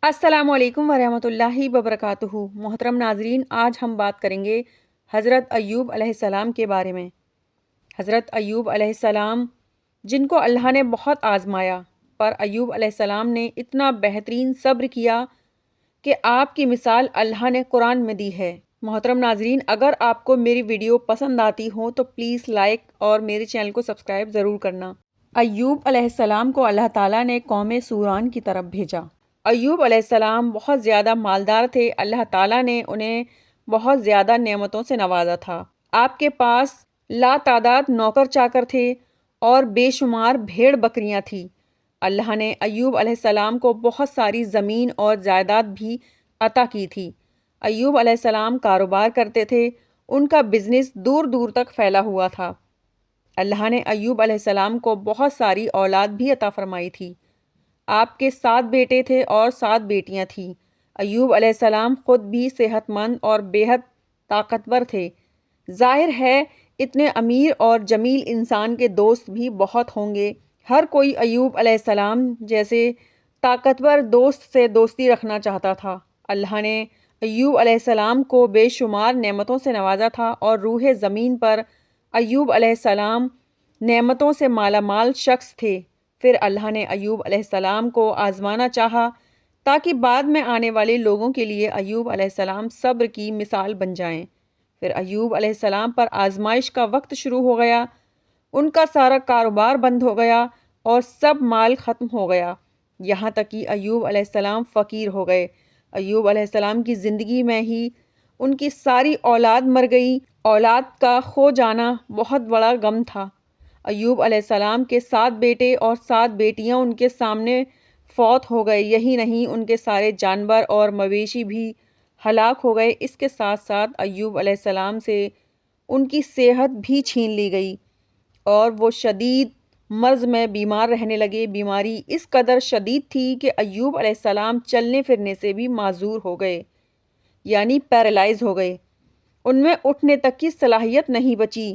السلام علیکم ورحمۃ اللہ وبرکاتہ۔ محترم ناظرین، آج ہم بات کریں گے حضرت ایوب علیہ السلام کے بارے میں۔ حضرت ایوب علیہ السلام جن کو اللہ نے بہت آزمایا، پر ایوب علیہ السلام نے اتنا بہترین صبر کیا کہ آپ کی مثال اللہ نے قرآن میں دی ہے۔ محترم ناظرین، اگر آپ کو میری ویڈیو پسند آتی ہو تو پلیز لائک اور میرے چینل کو سبسکرائب ضرور کرنا۔ ایوب علیہ السلام کو اللہ تعالیٰ نے قوم سوران کی طرف بھیجا۔ ایوب علیہ السلام بہت زیادہ مالدار تھے۔ اللہ تعالیٰ نے انہیں بہت زیادہ نعمتوں سے نوازا تھا۔ آپ کے پاس لا تعداد نوکر چاکر تھے اور بے شمار بھیڑ بکریاں تھیں۔ اللہ نے ایوب علیہ السلام کو بہت ساری زمین اور جائیداد بھی عطا کی تھی۔ ایوب علیہ السلام کاروبار کرتے تھے، ان کا بزنس دور دور تک پھیلا ہوا تھا۔ اللہ نے ایوب علیہ السلام کو بہت ساری اولاد بھی عطا فرمائی تھی۔ آپ کے 7 بیٹے تھے اور 7 بیٹیاں تھیں۔ ایوب علیہ السلام خود بھی صحت مند اور بے حد طاقتور تھے۔ ظاہر ہے اتنے امیر اور جمیل انسان کے دوست بھی بہت ہوں گے۔ ہر کوئی ایوب علیہ السلام جیسے طاقتور دوست سے دوستی رکھنا چاہتا تھا۔ اللہ نے ایوب علیہ السلام کو بے شمار نعمتوں سے نوازا تھا اور روح زمین پر ایوب علیہ السلام نعمتوں سے مالا مال شخص تھے۔ پھر اللہ نے ایوب علیہ السلام کو آزمانا چاہا تاکہ بعد میں آنے والے لوگوں کے لیے ایوب علیہ السلام صبر کی مثال بن جائیں۔ پھر ایوب علیہ السلام پر آزمائش کا وقت شروع ہو گیا۔ ان کا سارا کاروبار بند ہو گیا اور سب مال ختم ہو گیا، یہاں تک کہ ایوب علیہ السلام فقیر ہو گئے۔ ایوب علیہ السلام کی زندگی میں ہی ان کی ساری اولاد مر گئی۔ اولاد کا کھو جانا بہت بڑا غم تھا۔ ایوب علیہ السلام کے 7 بیٹے اور 7 بیٹیاں ان کے سامنے فوت ہو گئے۔ یہی نہیں، ان کے سارے جانور اور مویشی بھی ہلاک ہو گئے۔ اس کے ساتھ ساتھ ایوب علیہ السلام سے ان کی صحت بھی چھین لی گئی اور وہ شدید مرض میں بیمار رہنے لگے۔ بیماری اس قدر شدید تھی کہ ایوب علیہ السلام چلنے پھرنے سے بھی معذور ہو گئے، یعنی پیرالائز ہو گئے۔ ان میں اٹھنے تک کی صلاحیت نہیں بچی،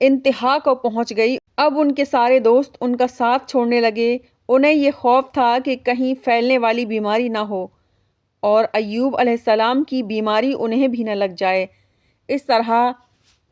انتہا کو پہنچ گئی۔ اب ان کے سارے دوست ان کا ساتھ چھوڑنے لگے۔ انہیں یہ خوف تھا کہ کہیں پھیلنے والی بیماری نہ ہو اور ایوب علیہ السلام کی بیماری انہیں بھی نہ لگ جائے۔ اس طرح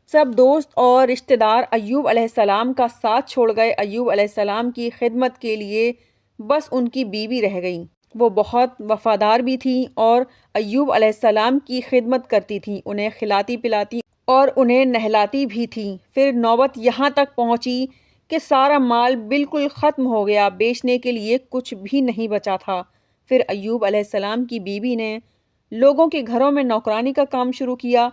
سب دوست اور رشتہ دار ایوب علیہ السلام کا ساتھ چھوڑ گئے۔ ایوب علیہ السلام کی خدمت کے لیے بس ان کی بیوی رہ گئیں۔ وہ بہت وفادار بھی تھیں اور ایوب علیہ السلام کی خدمت کرتی تھیں، انہیں کھلاتی پلاتی اور انہیں نہلاتی بھی تھیں۔ پھر نوبت یہاں تک پہنچی کہ سارا مال بالکل ختم ہو گیا، بیچنے کے لیے کچھ بھی نہیں بچا تھا۔ پھر ایوب علیہ السلام کی بیوی نے لوگوں کے گھروں میں نوکرانی کا کام شروع کیا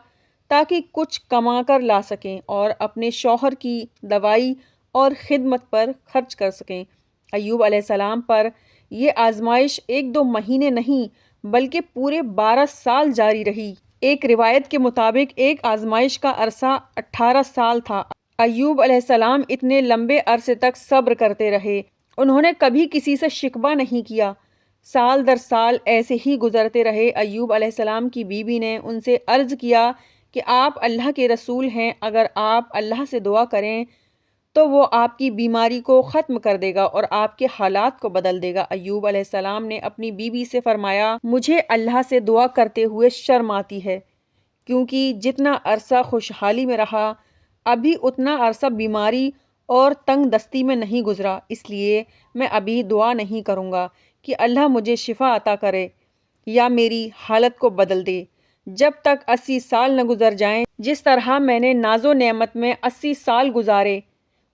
تاکہ کچھ کما کر لا سکیں اور اپنے شوہر کی دوائی اور خدمت پر خرچ کر سکیں۔ ایوب علیہ السلام پر یہ آزمائش 1-2 مہینے نہیں بلکہ پورے 12 سال جاری رہی۔ ایک روایت کے مطابق ایک آزمائش کا عرصہ 18 سال تھا۔ ایوب علیہ السلام اتنے لمبے عرصے تک صبر کرتے رہے۔ انہوں نے کبھی کسی سے شکوہ نہیں کیا۔ سال در سال ایسے ہی گزرتے رہے۔ ایوب علیہ السلام کی بیوی نے ان سے عرض کیا کہ آپ اللہ کے رسول ہیں، اگر آپ اللہ سے دعا کریں تو وہ آپ کی بیماری کو ختم کر دے گا اور آپ کے حالات کو بدل دے گا۔ ایوب علیہ السلام نے اپنی بیوی سے فرمایا، مجھے اللہ سے دعا کرتے ہوئے شرم آتی ہے، کیونکہ جتنا عرصہ خوشحالی میں رہا ابھی اتنا عرصہ بیماری اور تنگ دستی میں نہیں گزرا، اس لیے میں ابھی دعا نہیں کروں گا کہ اللہ مجھے شفا عطا کرے یا میری حالت کو بدل دے جب تک 80 سال نہ گزر جائیں۔ جس طرح میں نے ناز و نعمت میں 80 سال گزارے،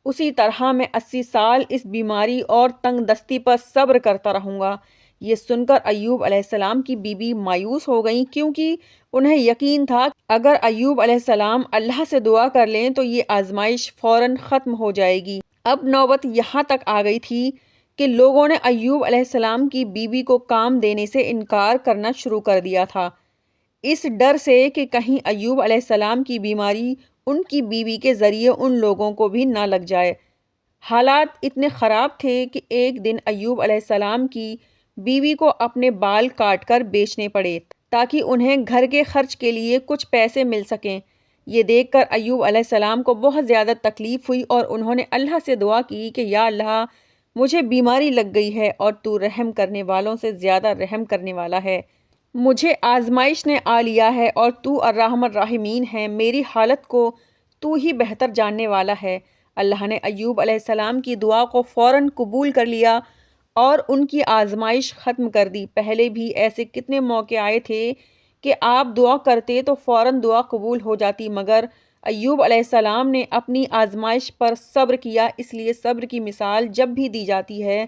اسی طرح میں 80 سال اس بیماری اور تنگ دستی پر صبر کرتا رہوں گا۔ یہ سن کر ایوب علیہ السلام کی بیوی مایوس ہو گئیں، کیونکہ انہیں یقین تھا اگر ایوب علیہ السلام اللہ سے دعا کر لیں تو یہ آزمائش فوراً ختم ہو جائے گی۔ اب نوبت یہاں تک آ گئی تھی کہ لوگوں نے ایوب علیہ السلام کی بیوی کو کام دینے سے انکار کرنا شروع کر دیا تھا، اس ڈر سے کہ کہیں ایوب علیہ السلام کی بیماری ان کی بیوی کے ذریعے ان لوگوں کو بھی نہ لگ جائے۔ حالات اتنے خراب تھے کہ ایک دن ایوب علیہ السلام کی بیوی کو اپنے بال کاٹ کر بیچنے پڑے تاکہ انہیں گھر کے خرچ کے لیے کچھ پیسے مل سکیں۔ یہ دیکھ کر ایوب علیہ السلام کو بہت زیادہ تکلیف ہوئی اور انہوں نے اللہ سے دعا کی کہ یا اللہ، مجھے بیماری لگ گئی ہے اور تو رحم کرنے والوں سے زیادہ رحم کرنے والا ہے۔ مجھے آزمائش نے آ لیا ہے اور تو الرحم الراحمین ہے، میری حالت کو تو ہی بہتر جاننے والا ہے۔ اللہ نے ایوب علیہ السلام کی دعا کو فوراً قبول کر لیا اور ان کی آزمائش ختم کر دی۔ پہلے بھی ایسے کتنے موقع آئے تھے کہ آپ دعا کرتے تو فوراً دعا قبول ہو جاتی، مگر ایوب علیہ السلام نے اپنی آزمائش پر صبر کیا۔ اس لیے صبر کی مثال جب بھی دی جاتی ہے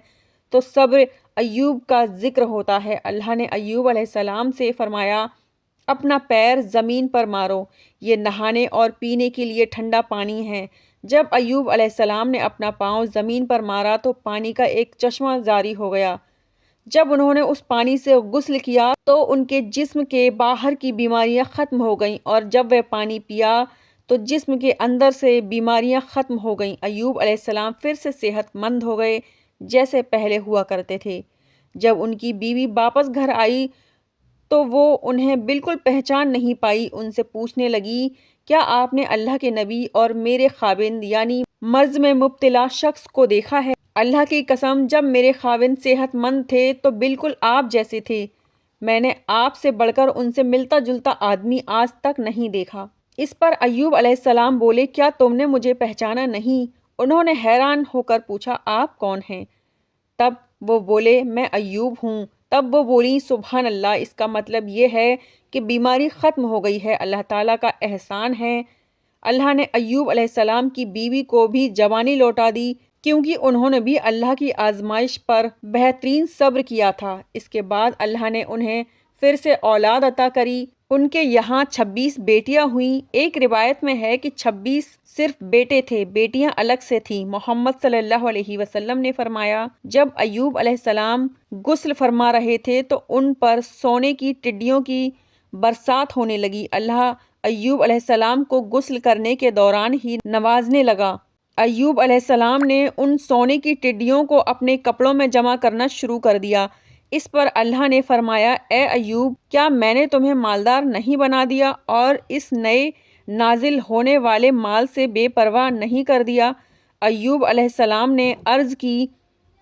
تو صبر ایوب کا ذکر ہوتا ہے۔ اللہ نے ایوب علیہ السلام سے فرمایا، اپنا پیر زمین پر مارو، یہ نہانے اور پینے کے لیے ٹھنڈا پانی ہے۔ جب ایوب علیہ السلام نے اپنا پاؤں زمین پر مارا تو پانی کا ایک چشمہ جاری ہو گیا۔ جب انہوں نے اس پانی سے غسل کیا تو ان کے جسم کے باہر کی بیماریاں ختم ہو گئیں، اور جب وہ پانی پیا تو جسم کے اندر سے بیماریاں ختم ہو گئیں۔ ایوب علیہ السلام پھر سے صحت مند ہو گئے جیسے پہلے ہوا کرتے تھے۔ جب ان کی بیوی واپس گھر آئی تو وہ انہیں بالکل پہچان نہیں پائی۔ ان سے پوچھنے لگی، کیا آپ نے اللہ کے نبی اور میرے خاوند یعنی مرض میں مبتلا شخص کو دیکھا ہے؟ اللہ کی قسم، جب میرے خاوند صحت مند تھے تو بالکل آپ جیسے تھے۔ میں نے آپ سے بڑھ کر ان سے ملتا جلتا آدمی آج تک نہیں دیکھا۔ اس پر ایوب علیہ السلام بولے، کیا تم نے مجھے پہچانا نہیں؟ انہوں نے حیران ہو کر پوچھا، آپ کون ہیں؟ تب وہ بولے، میں ایوب ہوں۔ تب وہ بولی، سبحان اللہ، اس کا مطلب یہ ہے کہ بیماری ختم ہو گئی ہے۔ اللہ تعالیٰ کا احسان ہے۔ اللہ نے ایوب علیہ السلام کی بیوی کو بھی جوانی لوٹا دی، کیونکہ انہوں نے بھی اللہ کی آزمائش پر بہترین صبر کیا تھا۔ اس کے بعد اللہ نے انہیں پھر سے اولاد عطا کری۔ ان کے یہاں 26 بیٹیاں ہوئیں۔ ایک روایت میں ہے کہ 26 صرف بیٹے تھے، بیٹیاں الگ سے تھیں۔ محمد صلی اللہ علیہ وسلم نے فرمایا، جب ایوب علیہ السلام غسل فرما رہے تھے تو ان پر سونے کی ٹڈیوں کی برسات ہونے لگی۔ اللہ ایوب علیہ السلام کو غسل کرنے کے دوران ہی نوازنے لگا۔ ایوب علیہ السلام نے ان سونے کی ٹڈیوں کو اپنے کپڑوں میں جمع کرنا شروع کر دیا۔ اس پر اللہ نے فرمایا، اے ایوب، کیا میں نے تمہیں مالدار نہیں بنا دیا اور اس نئے نازل ہونے والے مال سے بے پرواہ نہیں کر دیا؟ ایوب علیہ السلام نے عرض کی،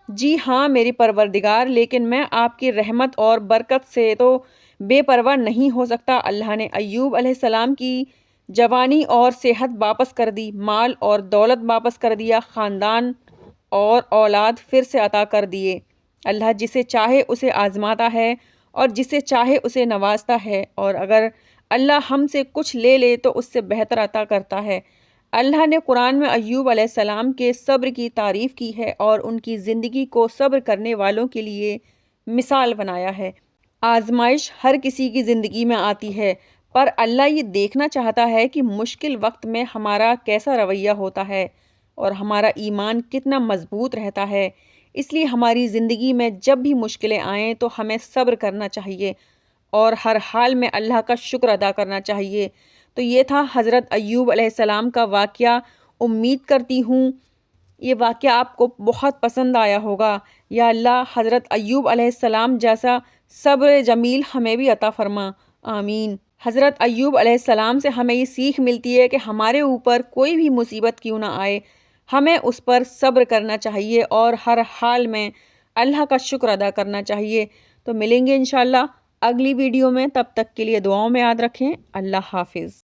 جی ہاں میری پروردگار، لیکن میں آپ کی رحمت اور برکت سے تو بے پرواہ نہیں ہو سکتا۔ اللہ نے ایوب علیہ السلام کی جوانی اور صحت واپس کر دی، مال اور دولت واپس کر دیا، خاندان اور اولاد پھر سے عطا کر دیے۔ اللہ جسے چاہے اسے آزماتا ہے اور جسے چاہے اسے نوازتا ہے، اور اگر اللہ ہم سے کچھ لے لے تو اس سے بہتر عطا کرتا ہے۔ اللہ نے قرآن میں ایوب علیہ السلام کے صبر کی تعریف کی ہے اور ان کی زندگی کو صبر کرنے والوں کے لیے مثال بنایا ہے۔ آزمائش ہر کسی کی زندگی میں آتی ہے، پر اللہ یہ دیکھنا چاہتا ہے کہ مشکل وقت میں ہمارا کیسا رویہ ہوتا ہے اور ہمارا ایمان کتنا مضبوط رہتا ہے۔ اس لیے ہماری زندگی میں جب بھی مشکلیں آئیں تو ہمیں صبر کرنا چاہیے اور ہر حال میں اللہ کا شکر ادا کرنا چاہیے۔ تو یہ تھا حضرت ایوب علیہ السلام کا واقعہ۔ امید کرتی ہوں یہ واقعہ آپ کو بہت پسند آیا ہوگا۔ یا اللہ حضرت ایوب علیہ السلام جیسا صبر جمیل ہمیں بھی عطا فرما، آمین۔ حضرت ایوب علیہ السلام سے ہمیں یہ سیکھ ملتی ہے کہ ہمارے اوپر کوئی بھی مصیبت کیوں نہ آئے، ہمیں اس پر صبر کرنا چاہیے اور ہر حال میں اللہ کا شکر ادا کرنا چاہیے۔ تو ملیں گے انشاءاللہ اگلی ویڈیو میں، تب تک کے لیے دعاؤں میں یاد رکھیں۔ اللہ حافظ۔